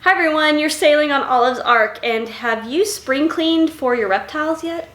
Hi everyone, you're sailing on Olive's Ark, and have you spring cleaned for your reptiles yet?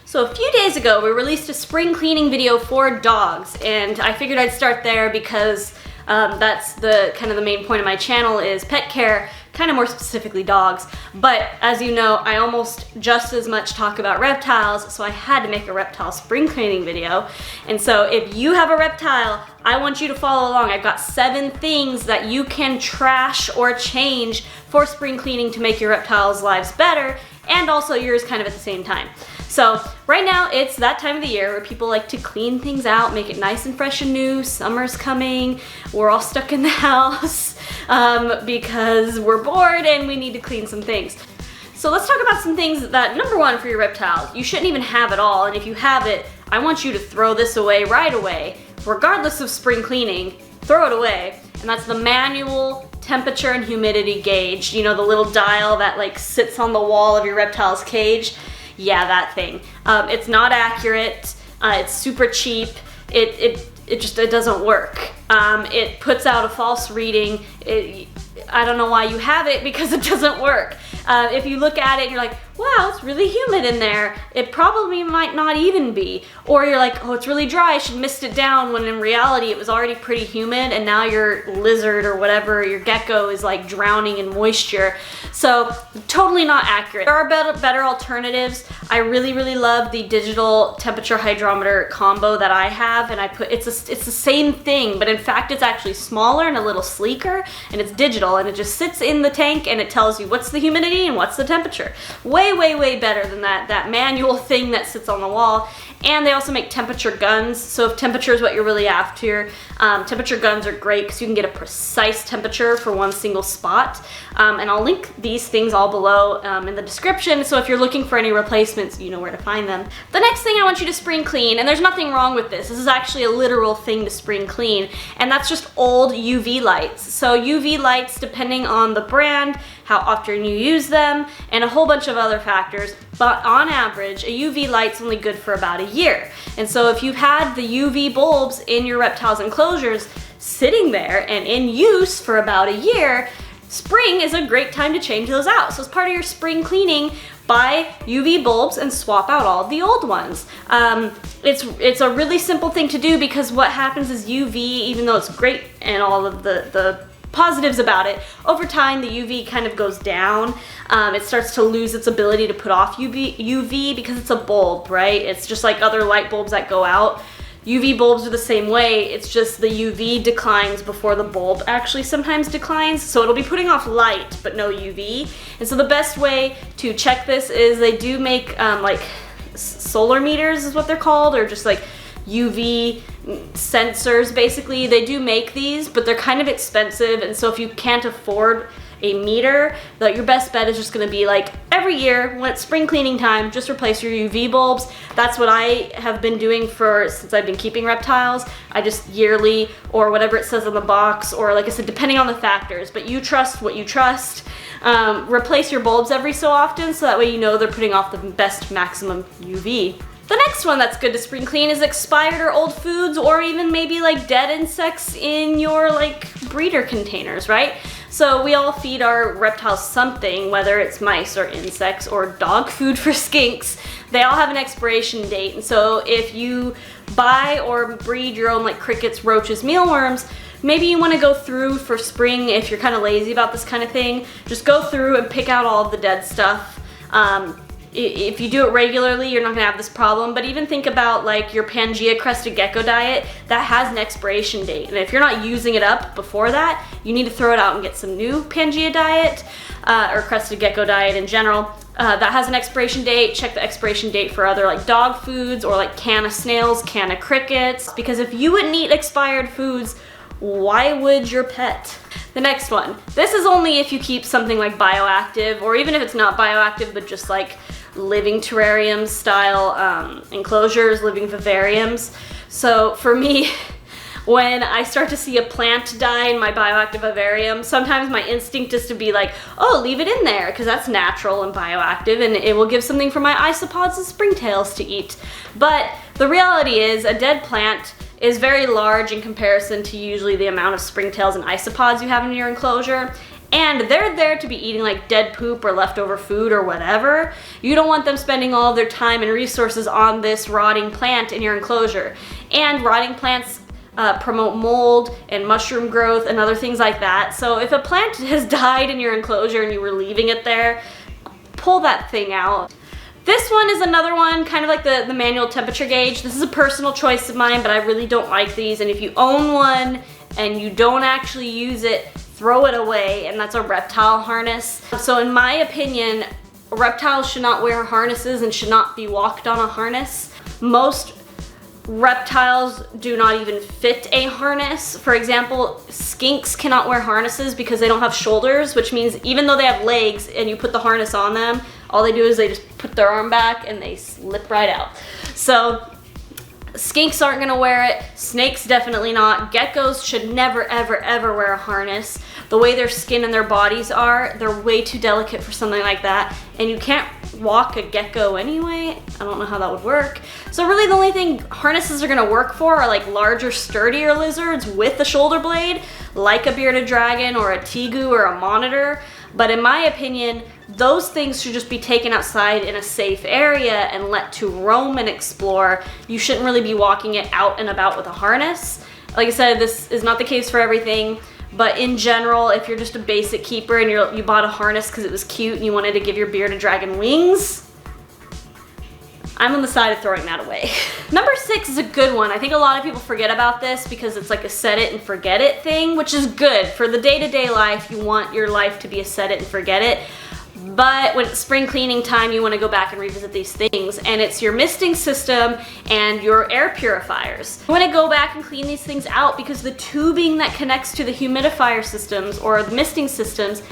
So a few days ago, we released a spring cleaning video for dogs, and I figured I'd start there because that's the main point of my channel is pet care, kind of more specifically dogs. But as you know, I almost just as much talk about reptiles, so I had to make a reptile spring cleaning video. And so if you have a reptile, I want you to follow along. I've got 7 things that you can trash or change for spring cleaning to make your reptiles' lives better, and also yours kind of at the same time. So right now it's that time of the year where people like to clean things out, make it nice and fresh and new. Summer's coming, we're all stuck in the house because we're bored and we need to clean some things. So let's talk about some things that, number one, for your reptiles, you shouldn't even have it all, and if you have it, I want you to throw this away right away. Regardless of spring cleaning, throw it away, and that's the manual temperature and humidity gauge. You know, the little dial that like sits on the wall of your reptile's cage? Yeah, that thing. It's not accurate, it's super cheap, it doesn't work. It puts out a false reading. I don't know why you have it, because it doesn't work. If you look at it and you're like, wow, it's really humid in there, it probably might not even be. Or you're like, oh, it's really dry, I should mist it down, when in reality it was already pretty humid and now your lizard or whatever, your gecko, is like drowning in moisture. So totally not accurate. There are better alternatives. I really love the digital temperature hydrometer combo that I have, and it's the same thing, but in fact it's actually smaller and a little sleeker, and it's digital, and it just sits in the tank and it tells you what's the humidity and what's the temperature. Way better than that manual thing that sits on the wall. And they also make temperature guns, so if temperature is what you're really after, temperature guns are great because you can get a precise temperature for one single spot. And I'll link these things all below in the description, so if you're looking for any replacements, you know where to find them. The next thing I want you to spring clean, and there's nothing wrong with this is actually a literal thing to spring clean, and that's just old UV lights. So UV lights, depending on the brand, how often you use them, and a whole bunch of other factors, but on average, a UV light's only good for about a year. And so if you've had the UV bulbs in your reptiles' enclosures sitting there and in use for about a year, spring is a great time to change those out. So as part of your spring cleaning, buy UV bulbs and swap out all of the old ones. It's a really simple thing to do, because what happens is UV, even though it's great and all of the positives about it, over time the UV kind of goes down. It starts to lose its ability to put off UV because it's a bulb, right? It's just like other light bulbs that go out. UV bulbs are the same way, it's just the UV declines before the bulb actually sometimes declines, so it'll be putting off light but no UV. And so the best way to check this is they do make like solar meters is what they're called, or just like UV sensors basically. They do make these, but they're kind of expensive, and so if you can't afford a meter, your best bet is just going to be like every year when it's spring cleaning time, just replace your UV bulbs. That's what I have been doing since I've been keeping reptiles. I just yearly, or whatever it says on the box, or like I said, depending on the factors, but you trust what you trust. Replace your bulbs every so often, so that way you know they're putting off the best maximum UV. The next one that's good to spring clean is expired or old foods, or even maybe like dead insects in your like breeder containers, right? So we all feed our reptiles something, whether it's mice or insects or dog food for skinks. They all have an expiration date, and so if you buy or breed your own like crickets, roaches, mealworms, maybe you want to go through for spring, if you're kind of lazy about this kind of thing, just go through and pick out all of the dead stuff. If you do it regularly, you're not gonna have this problem, but even think about like your Pangea crested gecko diet, that has an expiration date. And if you're not using it up before that, you need to throw it out and get some new Pangea diet, or crested gecko diet in general. That has an expiration date. Check the expiration date for other like dog foods, or like can of snails, can of crickets, because if you wouldn't eat expired foods, why would your pet? The next one, this is only if you keep something like bioactive, or even if it's not bioactive, but just like living terrarium style enclosures, living vivariums. So for me, when I start to see a plant die in my bioactive vivarium, sometimes my instinct is to be like, oh, leave it in there, because that's natural and bioactive, and it will give something for my isopods and springtails to eat. But the reality is, a dead plant is very large in comparison to usually the amount of springtails and isopods you have in your enclosure. And they're there to be eating like dead poop or leftover food or whatever. You don't want them spending all of their time and resources on this rotting plant in your enclosure. And rotting plants promote mold and mushroom growth and other things like that. So if a plant has died in your enclosure and you were leaving it there, pull that thing out. This one is another one, kind of like the manual temperature gauge. This is a personal choice of mine, but I really don't like these. And if you own one and you don't actually use it, throw it away, and that's a reptile harness. So in my opinion, reptiles should not wear harnesses and should not be walked on a harness. Most reptiles do not even fit a harness. For example, skinks cannot wear harnesses because they don't have shoulders, which means even though they have legs and you put the harness on them, all they do is they just put their arm back and they slip right out. So skinks aren't gonna wear it, snakes definitely not, geckos should never ever ever wear a harness. The way their skin and their bodies are, they're way too delicate for something like that, and you can't walk a gecko anyway. I don't know how that would work. So really the only thing harnesses are gonna work for are like larger, sturdier lizards with a shoulder blade, like a bearded dragon or a tegu or a monitor. But in my opinion, those things should just be taken outside in a safe area and let to roam and explore. You shouldn't really be walking it out and about with a harness. Like I said, this is not the case for everything, but in general, if you're just a basic keeper and you bought a harness because it was cute and you wanted to give your bearded dragon wings, I'm on the side of throwing that away. Number 6 is a good one. I think a lot of people forget about this because it's like a set it and forget it thing, which is good. For the day-to-day life, you want your life to be a set it and forget it. But when it's spring cleaning time, you want to go back and revisit these things, and it's your misting system and your air purifiers. You want to go back and clean these things out because the tubing that connects to the humidifier systems or the misting systems,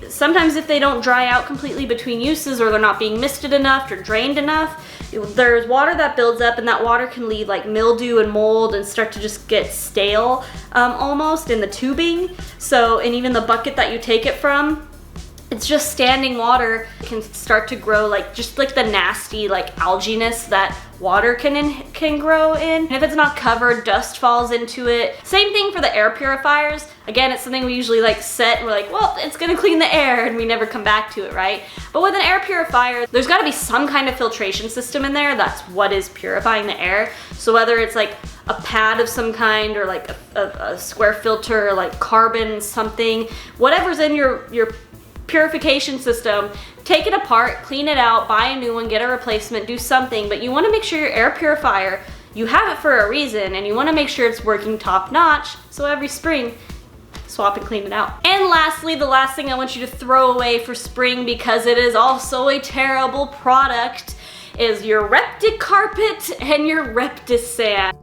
sometimes if they don't dry out completely between uses or they're not being misted enough or drained enough, there's water that builds up, and that water can leave like mildew and mold and start to just get stale almost in the tubing. So, and even the bucket that you take it from, it's just standing water. It can start to grow like just like the nasty like alginess that water can grow in. And if it's not covered, dust falls into it. Same thing for the air purifiers. Again, it's something we usually like set and we're like, well, it's gonna clean the air, and we never come back to it, right? But with an air purifier, there's gotta be some kind of filtration system in there. That's what is purifying the air. So whether it's like a pad of some kind or like a square filter or like carbon something, whatever's in your purification system, take it apart, clean it out, buy a new one, get a replacement, do something, but you want to make sure your air purifier, you have it for a reason, and you want to make sure it's working top notch, so every spring swap and clean it out. And lastly, the last thing I want you to throw away for spring, because it is also a terrible product, is your ReptiCarpet and your ReptoSands.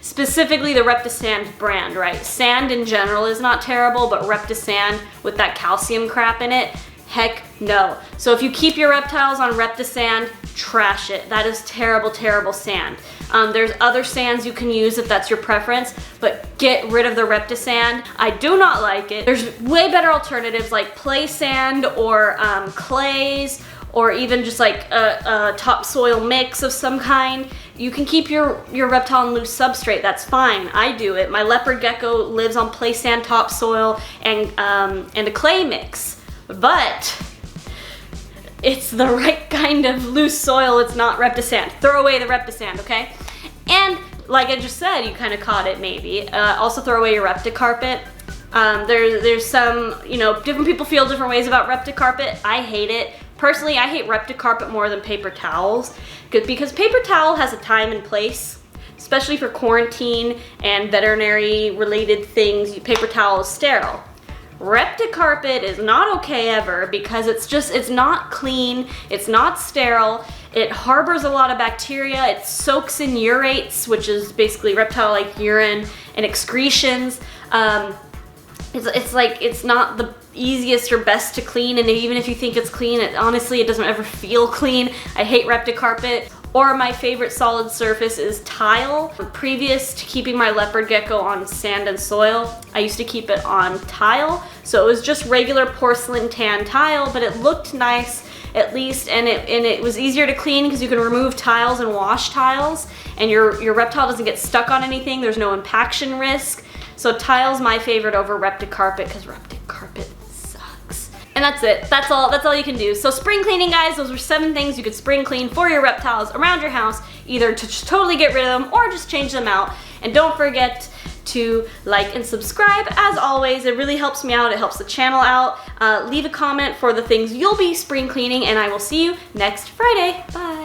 Specifically the ReptoSand brand, right? Sand in general is not terrible, but ReptoSand with that calcium crap in it, heck no. So if you keep your reptiles on ReptoSand, trash it. That is terrible, terrible sand. There's other sands you can use if that's your preference, but get rid of the ReptoSand. I do not like it. There's way better alternatives like play sand or clays, or even just like a topsoil mix of some kind. You can keep your reptile on loose substrate, that's fine. I do it. My leopard gecko lives on play sand, topsoil, and a clay mix. But it's the right kind of loose soil, it's not ReptoSand. Throw away the ReptoSand, okay? And like I just said, you kind of caught it maybe. Also throw away your ReptiCarpet. There's some, you know, different people feel different ways about ReptiCarpet. I hate it. Personally, I hate ReptiCarpet more than paper towels because paper towel has a time and place, especially for quarantine and veterinary related things. Paper towel is sterile. ReptoCarpet is not okay ever because it's not clean, it's not sterile, it harbors a lot of bacteria, it soaks in urates, which is basically reptile-like urine and excretions. It's not the easiest or best to clean, and even if you think it's clean, honestly, it doesn't ever feel clean. I hate ReptoCarpet. Or my favorite solid surface is tile. Previous to keeping my leopard gecko on sand and soil, I used to keep it on tile. So it was just regular porcelain tan tile, but it looked nice at least, and it was easier to clean because you can remove tiles and wash tiles, and your reptile doesn't get stuck on anything. There's no impaction risk. So tile's my favorite over ReptoCarpet because ReptoCarpet sucks. And that's it. That's all you can do. So spring cleaning, guys, those are 7 things you could spring clean for your reptiles around your house, either to just totally get rid of them or just change them out. And don't forget to like and subscribe. As always, it really helps me out. It helps the channel out. Leave a comment for the things you'll be spring cleaning, and I will see you next Friday. Bye.